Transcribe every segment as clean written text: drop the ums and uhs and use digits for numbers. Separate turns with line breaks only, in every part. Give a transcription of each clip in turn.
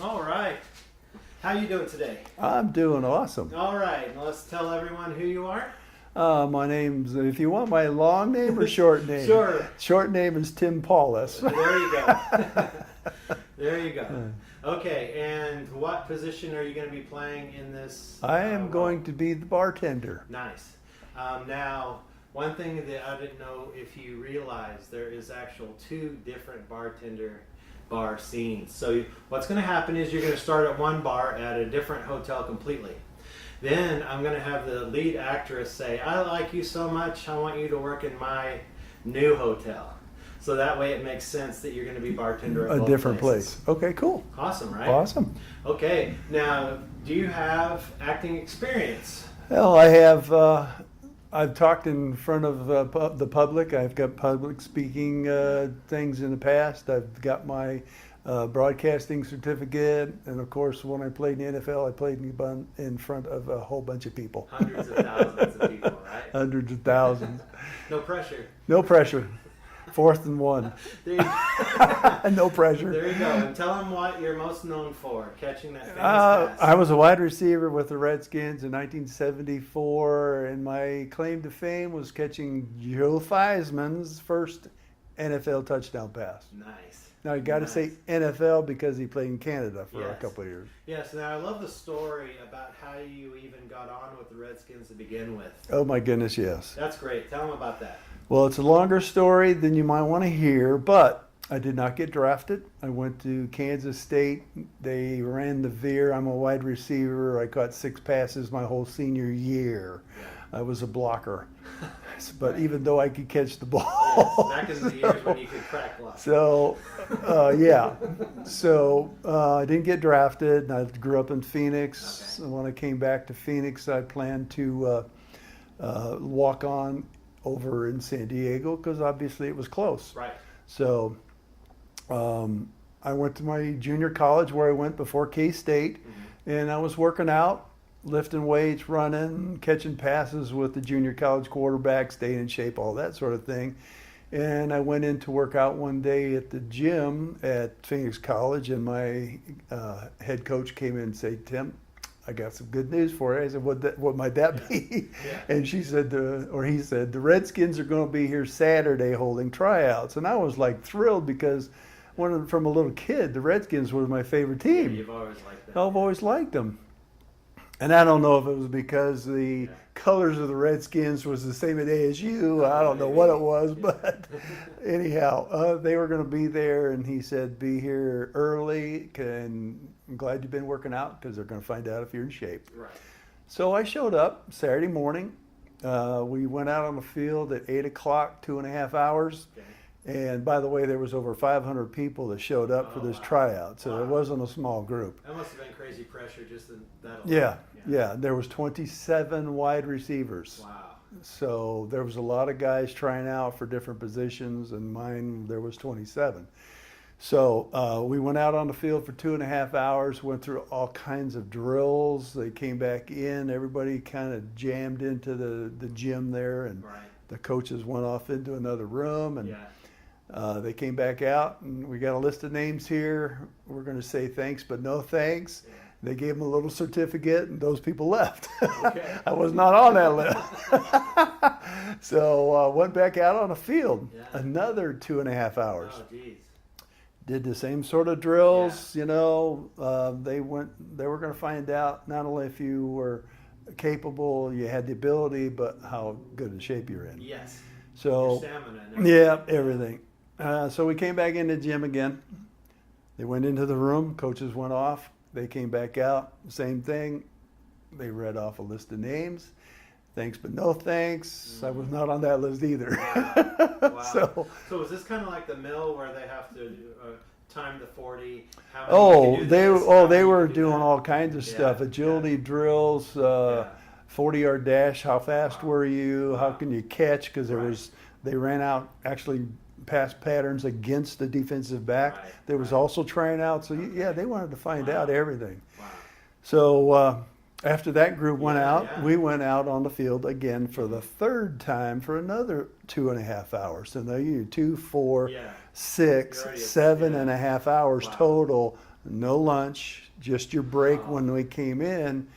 All right. How you doing today?
I'm doing awesome.
All right. Let's tell everyone who you are.
My name's, if you want my long name or short name?
Sure.
Short name is Tim Paulus.
There you go. There you go. Okay, and what position are you going to be playing in this?
I am
role?
going to be the bartender.
Nice. Now, one thing that I didn't know if you realize, there is actual two different bar scenes. So what's going to happen is you're going to start at one bar at a different hotel completely. Then I'm going to have the lead actress say, I like you so much, I want you to work in my new hotel. So that way it makes sense that you're going to be bartender at
A
both
different
places.
place. Okay, cool.
Awesome, right?
Awesome.
Okay, now, do you have acting experience?
Well, I have, I've talked in front of the public. I've got public speaking things in the past. I've got my broadcasting certificate. And of course, when I played in the NFL, I played in front of a whole bunch of people.
Hundreds of thousands of people, right?
Hundreds of thousands.
No pressure.
No pressure. 4th and 1.
There you go.
No pressure.
There you go. And tell them what you're most known for, catching that famous pass.
I was a wide receiver with the Redskins in 1974, and my claim to fame was catching Joe Theismann's first NFL touchdown pass.
Nice.
Now, you got to say NFL because he played in Canada for a
Yes.
couple of years.
Yes, now I love the story about how you even got on with the Redskins to begin with.
Oh, my goodness, yes.
That's great. Tell them about that.
Well, it's a longer story than you might want to hear, but I did not get drafted. I went to Kansas State. They ran the veer. I'm a wide receiver. I caught 6 passes my whole senior year.
Yeah.
I was a blocker. But even though I could catch the ball.
Yes, back in the years when you could crack blocks.
So, yeah. So I didn't get drafted. I grew up in Phoenix.
Okay.
And when I came back to Phoenix, I planned to walk on over in San Diego because obviously it was close.
Right.
So I went to my junior college where I went before K-State, and I was working out, lifting weights, running, catching passes with the junior college quarterback, staying in shape, all that sort of thing. And I went in to work out one day at the gym at Phoenix College, and my head coach came in and said, Tim, I got some good news for you. I said, what might that be?
Yeah.
And he said, the Redskins are going to be here Saturday holding tryouts. And I was like thrilled because from a little kid, the Redskins were my favorite team.
Yeah, you've always liked that.
I've always liked them. And I don't know if it was because the colors of the Redskins was the same at ASU. I don't know what it was, but anyhow, they were going to be there, and he said, be here early, and I'm glad you've been working out because they're going to find out if you're in shape.
Right.
So I showed up Saturday morning. We went out on the field at 8 o'clock, 2.5 hours.
Okay.
And by the way, there was over 500 people that showed up for this tryout, so it wasn't a small group.
That must have been crazy pressure just in that alone.
Yeah. There was 27 wide receivers.
Wow.
So there was a lot of guys trying out for different positions, and mine, there was 27. So we went out on the field for 2.5 hours, went through all kinds of drills. They came back in. Everybody kind of jammed into the gym there, and
Right.
the coaches went off into another room, and
Yeah.
they came back out, and we got a list of names here. We're going to say thanks, but no thanks.
Yeah.
They gave them a little certificate, and those people left.
Okay.
I was not on that list. So went back out on the field,
Yeah.
another 2.5 hours.
Oh, geez.
Did the same sort of drills, They were going to find out not only if you were capable, you had the ability, but how good a shape you're in.
Yes.
So,
Your stamina and everything.
yeah, everything. So we came back into the gym again. They went into the room. Coaches went off. They came back out. Same thing. They read off a list of names. Thanks, but no thanks. I was not on that list either.
Wow. So is this kind of like the mill where they have to time the 40? How many you can do
They
this,
were
how many you can do
doing
that?
all kinds of stuff.
Yeah,
Agility drills, 40-yard dash. How fast were you? How can you catch? Because they ran out actually pass patterns against the defensive back.
Right,
There was also trying out. So yeah, they wanted to find out everything.
Wow.
So after that group went out,
Yeah.
we went out on the field again for the third time for another 2.5 hours. So now you 2, 4,
Yeah.
6,
You're already
7.5 hours
Wow.
total. no lunch, just your break
Oh.
when we came in.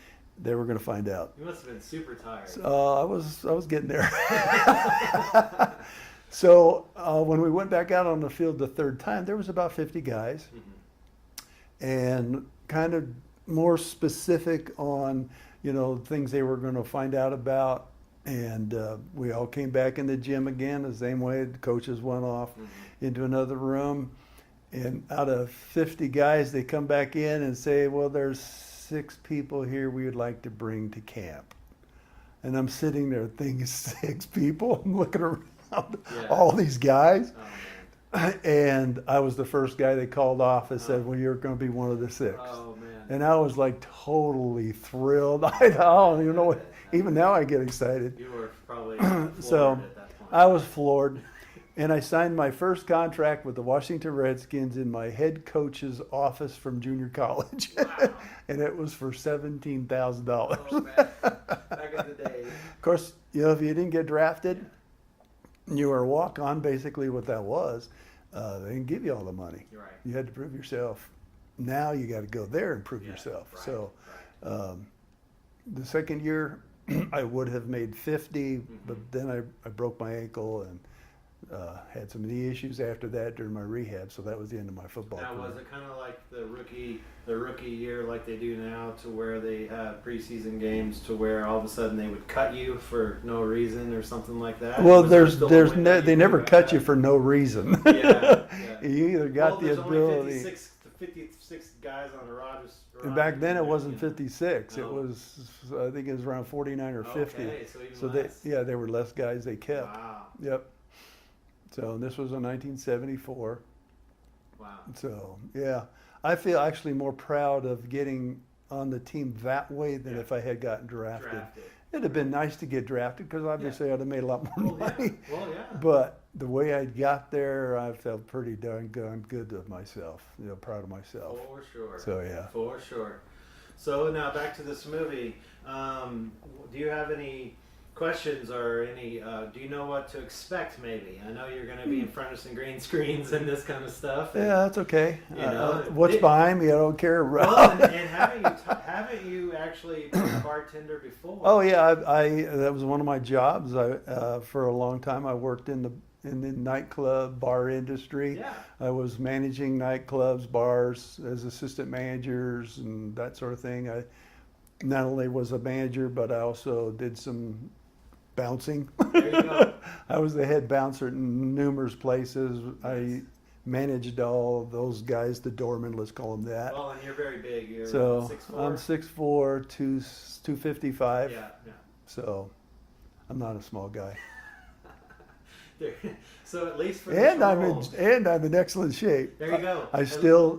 They were going to find out.
You must have been super tired.
I was getting there. So when we went back out on the field the third time, there was about 50 guys, and kind of more specific on things they were going to find out about. And we all came back in the gym again the same way. The coaches went off into another room, and out of 50 guys, they come back in and say, "Well, there's 6 people here we would like to bring to camp." And I'm sitting there thinking, 6 people? I'm looking around, all these guys. And I was the first guy they called off and said, "Well, you're going to be one of the 6.
Oh, man.
And I was like totally thrilled. I don't even know what, even now I get excited.
You were probably floored
So
at that point.
I was floored. And I signed my first contract with the Washington Redskins in my head coach's office from junior college.
Wow.
And it was for $17,000.
Oh, man. Back in the day.
Of course, if you didn't get drafted, you were a walk-on, basically what that was. They didn't give you all the money.
You're right.
You had to prove yourself. Now you got to go there and prove yourself.
Right,
So
right.
the second year, I would have made 50, but then I broke my ankle and had some knee issues after that during my rehab. So that was the end of my football
Now,
career.
was it kind of like the rookie year like they do now, to where they have preseason games to where all of a sudden they would cut you for no reason or something like that?
Well,
Was there still a window
they
you
never
could
cut
cut?
you for no reason.
Yeah.
You either got
Well,
the
there's
ability.
only 56 guys on the Rodgers.
And back then it wasn't 56.
No.
It was, I think it was around 49 or 50.
Okay, so even
So
less.
they were less guys they kept.
Wow.
Yep. So this was in 1974.
Wow.
So yeah, I feel actually more proud of getting on the team that way than if I had gotten drafted. It'd have been nice to get drafted because obviously I'd have made a lot more money.
Well, yeah.
But the way I got there, I felt pretty darn good of myself. Proud of myself.
For sure.
So yeah.
For sure. So now back to this movie. Do you have any questions or any? Do you know what to expect? Maybe I know you're going to be in front of some green screens and this kind of stuff.
Yeah, that's okay.
know,
What's behind me, I don't care.
Well, and haven't you actually been a bartender before?
Oh yeah, I that was one of my jobs. For a long time I worked in the nightclub bar industry.
Yeah.
I was managing nightclubs, bars as assistant managers and that sort of thing. I not only was a manager, but I also did some bouncing.
There you go.
I was the head bouncer in numerous places. I managed all those guys, the doormen, let's call them that.
Well, and you're very big. You're
So
6'4".
I'm 6'4", 255.
Yeah.
So I'm not a small guy.
So at least for
And
this role,
I'm in excellent shape.
there you go.
I still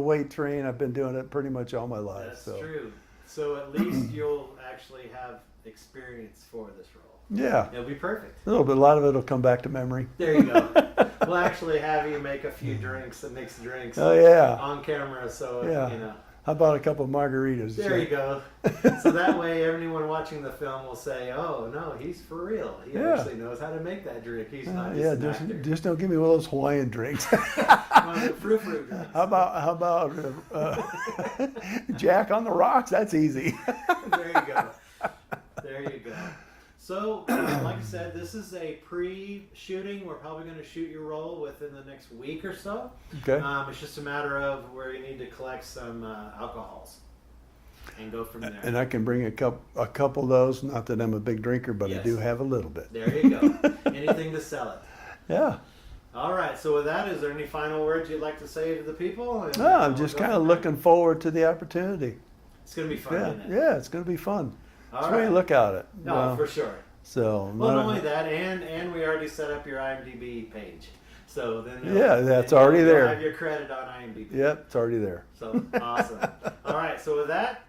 weight train. I've been doing it pretty much all my life.
That's
so
true. So at least you'll actually have experience for this role.
yeah,
It'll be perfect.
a lot of it'll come back to memory.
There you go. We'll actually have you make a few drinks and mix drinks
Oh yeah,
on camera, so
Yeah. How about a couple of margaritas?
There you go. So that way, everyone watching the film will say, "Oh no, he's for real. He actually knows how to make that drink. He's not just an actor."
just don't give me one of those Hawaiian drinks.
One of the frou-frou drinks.
How about Jack on the rocks? That's easy.
There you go. There you go. So, like I said, this is a pre-shooting. We're probably going to shoot your role within the next week or so.
Okay.
It's just a matter of where you need to collect some alcohols and go from there.
And I can bring a couple of those. Not that I'm a big drinker, but I
Yes.
do have a little bit.
There you go. Anything to sell it.
Yeah.
All right. So with that, is there any final words you'd like to say to the people? And
No, I'm
we'll
just
go
kind of
from there.
looking forward to the opportunity.
It's going to be fun,
Yeah,
isn't it?
yeah, it's going to be fun.
All
That's the way you
right.
look at it.
No, for sure.
So
Well, not only that, and we already set up your IMDb page. So then
that's
then
already
you'll
there.
have your credit on IMDb.
Yep, it's already there.
So awesome. All right. So with that,